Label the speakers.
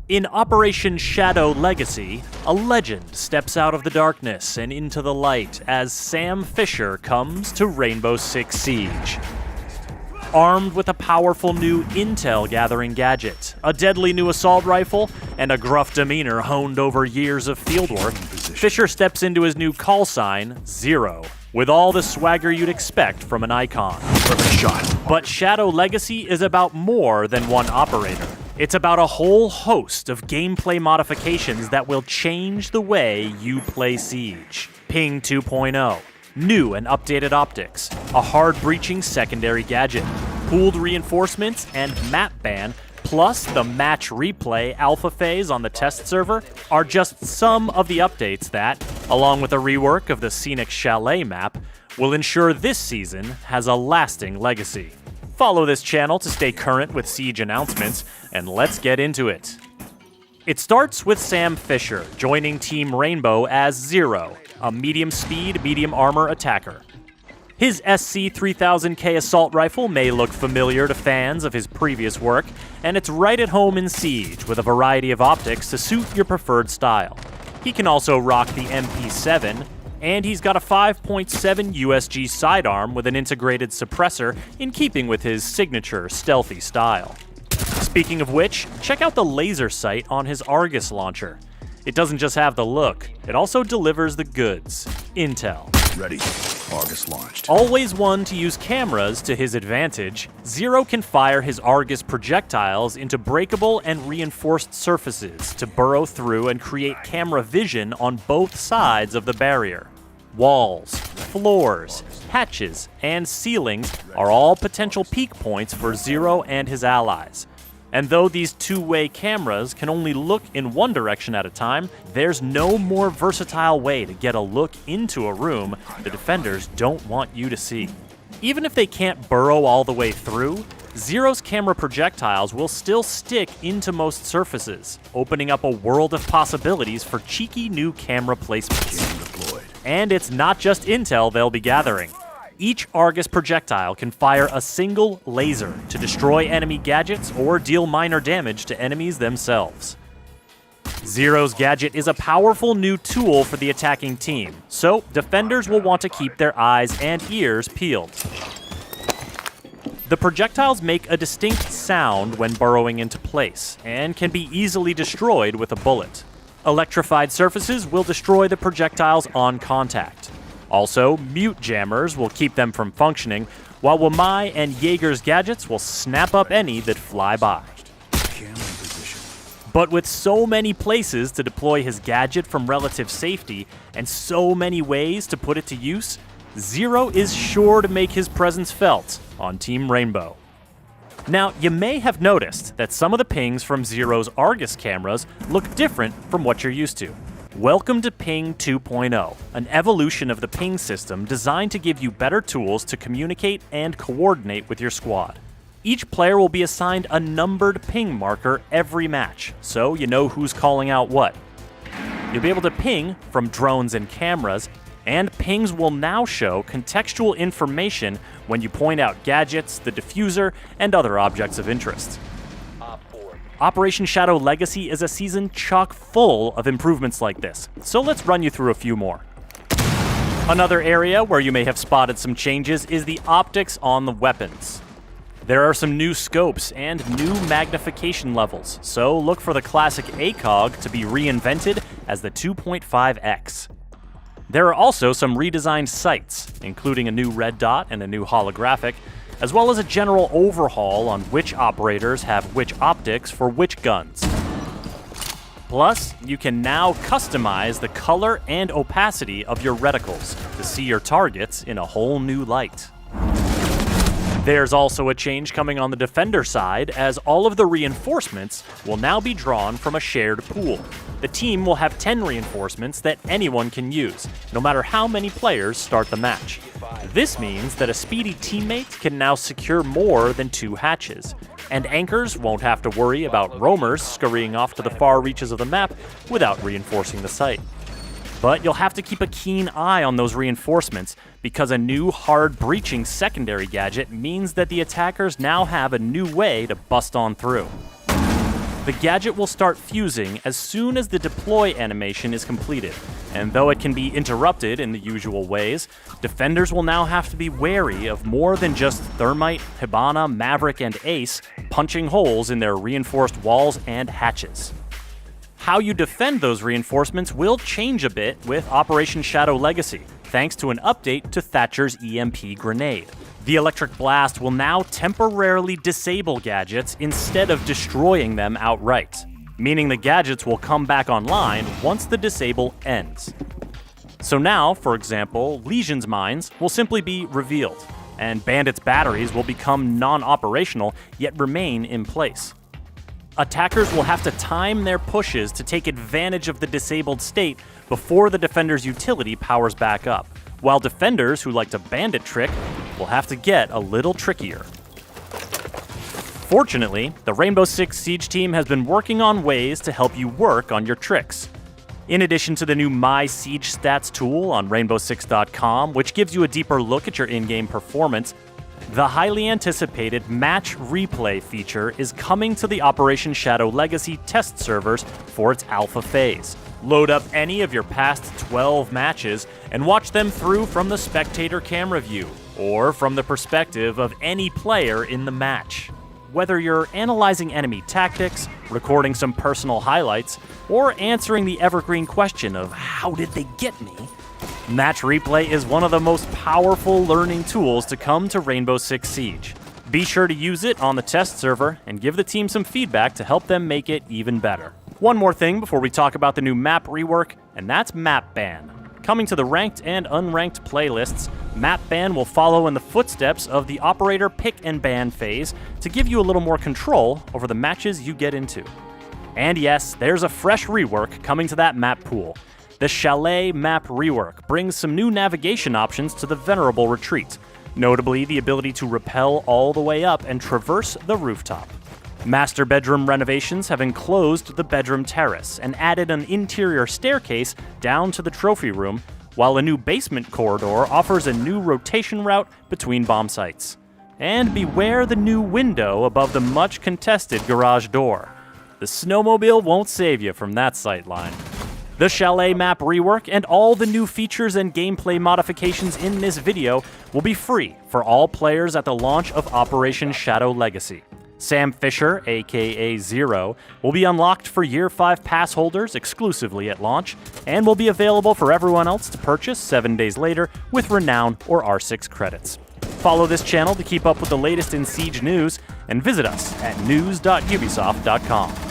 Speaker 1: In Operation Shadow Legacy, a legend steps out of the darkness and into the light as Sam Fisher comes to Rainbow Six Siege. Armed with a powerful new intel-gathering gadget, a deadly new assault rifle, and a gruff demeanor honed over years of fieldwork, Fisher steps into his new call sign, Zero, with all the swagger you'd expect from an icon.
Speaker 2: Perfect shot.
Speaker 1: But Shadow Legacy is about more than one operator. It's about a whole host of gameplay modifications that will change the way you play Siege. Ping 2.0, new and updated optics, a hard-breaching secondary gadget, pooled reinforcements, and map ban, plus the match replay alpha phase on the test server are just some of the updates that, along with a rework of the scenic Chalet map, will ensure this season has a lasting legacy. Follow this channel to stay current with Siege announcements, and let's get into it. It starts with Sam Fisher joining Team Rainbow as Zero, a medium-speed, medium-armor attacker. His SC-3000K assault rifle may look familiar to fans of his previous work, and it's right at home in Siege with a variety of optics to suit your preferred style. He can also rock the MP7, and he's got a 5.7 USG sidearm with an integrated suppressor in keeping with his signature stealthy style. Speaking of which, check out the laser sight on his Argus launcher. It doesn't just have the look, it also delivers the goods. Intel.
Speaker 2: Ready. Argus launched.
Speaker 1: Always one to use cameras to his advantage, Zero can fire his Argus projectiles into breakable and reinforced surfaces to burrow through and create camera vision on both sides of the barrier. Walls, floors, hatches, and ceilings are all potential peak points for Zero and his allies. And though these two-way cameras can only look in one direction at a time, there's no more versatile way to get a look into a room the defenders don't want you to see. Even if they can't burrow all the way through, Zero's camera projectiles will still stick into most surfaces, opening up a world of possibilities for cheeky new camera placements. And it's not just intel they'll be gathering. Each Argus projectile can fire a single laser to destroy enemy gadgets or deal minor damage to enemies themselves. Zero's gadget is a powerful new tool for the attacking team, so defenders will want to keep their eyes and ears peeled. The projectiles make a distinct sound when burrowing into place, and can be easily destroyed with a bullet. Electrified surfaces will destroy the projectiles on contact. Also, mute jammers will keep them from functioning, while Wamai and Jaeger's gadgets will snap up any that fly by. But with so many places to deploy his gadget from relative safety, and so many ways to put it to use, Zero is sure to make his presence felt on Team Rainbow. Now, you may have noticed that some of the pings from Zero's Argus cameras look different from what you're used to. Welcome to Ping 2.0, an evolution of the ping system designed to give you better tools to communicate and coordinate with your squad. Each player will be assigned a numbered ping marker every match, so you know who's calling out what. You'll be able to ping from drones and cameras, and pings will now show contextual information when you point out gadgets, the diffuser, and other objects of interest. Operation Shadow Legacy is a season chock full of improvements like this, so let's run you through a few more. Another area where you may have spotted some changes is the optics on the weapons. There are some new scopes and new magnification levels, so look for the classic ACOG to be reinvented as the 2.5x. There are also some redesigned sights, including a new red dot and a new holographic, as well as a general overhaul on which operators have which optics for which guns. Plus, you can now customize the color and opacity of your reticles to see your targets in a whole new light. There's also a change coming on the defender side, as all of the reinforcements will now be drawn from a shared pool. The team will have 10 reinforcements that anyone can use, no matter how many players start the match. This means that a speedy teammate can now secure more than 2 hatches, and anchors won't have to worry about roamers scurrying off to the far reaches of the map without reinforcing the site. But you'll have to keep a keen eye on those reinforcements, because a new hard-breaching secondary gadget means that the attackers now have a new way to bust on through. The gadget will start fusing as soon as the deploy animation is completed, and though it can be interrupted in the usual ways, defenders will now have to be wary of more than just Thermite, Hibana, Maverick, and Ace punching holes in their reinforced walls and hatches. How you defend those reinforcements will change a bit with Operation Shadow Legacy, thanks to an update to Thatcher's EMP Grenade. The Electric Blast will now temporarily disable gadgets instead of destroying them outright, meaning the gadgets will come back online once the disable ends. So now, for example, Legion's mines will simply be revealed, and Bandit's batteries will become non-operational yet remain in place. Attackers will have to time their pushes to take advantage of the disabled state before the defender's utility powers back up, while defenders who like to bandit trick will have to get a little trickier. Fortunately, the Rainbow Six Siege team has been working on ways to help you work on your tricks. In addition to the new My Siege Stats tool on rainbow6.com, which gives you a deeper look at your in-game performance, the highly anticipated Match Replay feature is coming to the Operation Shadow Legacy test servers for its alpha phase. Load up any of your past 12 matches and watch them through from the spectator camera view, or from the perspective of any player in the match. Whether you're analyzing enemy tactics, recording some personal highlights, or answering the evergreen question of how did they get me, Match Replay is one of the most powerful learning tools to come to Rainbow Six Siege. Be sure to use it on the test server and give the team some feedback to help them make it even better. One more thing before we talk about the new map rework, and that's Map Ban. Coming to the ranked and unranked playlists, Map Ban will follow in the footsteps of the Operator Pick and Ban phase to give you a little more control over the matches you get into. And yes, there's a fresh rework coming to that map pool. The Chalet Map Rework brings some new navigation options to the Venerable Retreat, notably the ability to rappel all the way up and traverse the rooftop. Master bedroom renovations have enclosed the bedroom terrace and added an interior staircase down to the trophy room, while a new basement corridor offers a new rotation route between bomb sites. And beware the new window above the much contested garage door. The snowmobile won't save you from that sightline. The Chalet Map Rework and all the new features and gameplay modifications in this video will be free for all players at the launch of Operation Shadow Legacy. Sam Fisher, aka Zero, will be unlocked for Year 5 pass holders exclusively at launch, and will be available for everyone else to purchase 7 days later with Renown or R6 credits. Follow this channel to keep up with the latest in Siege news, and visit us at news.ubisoft.com.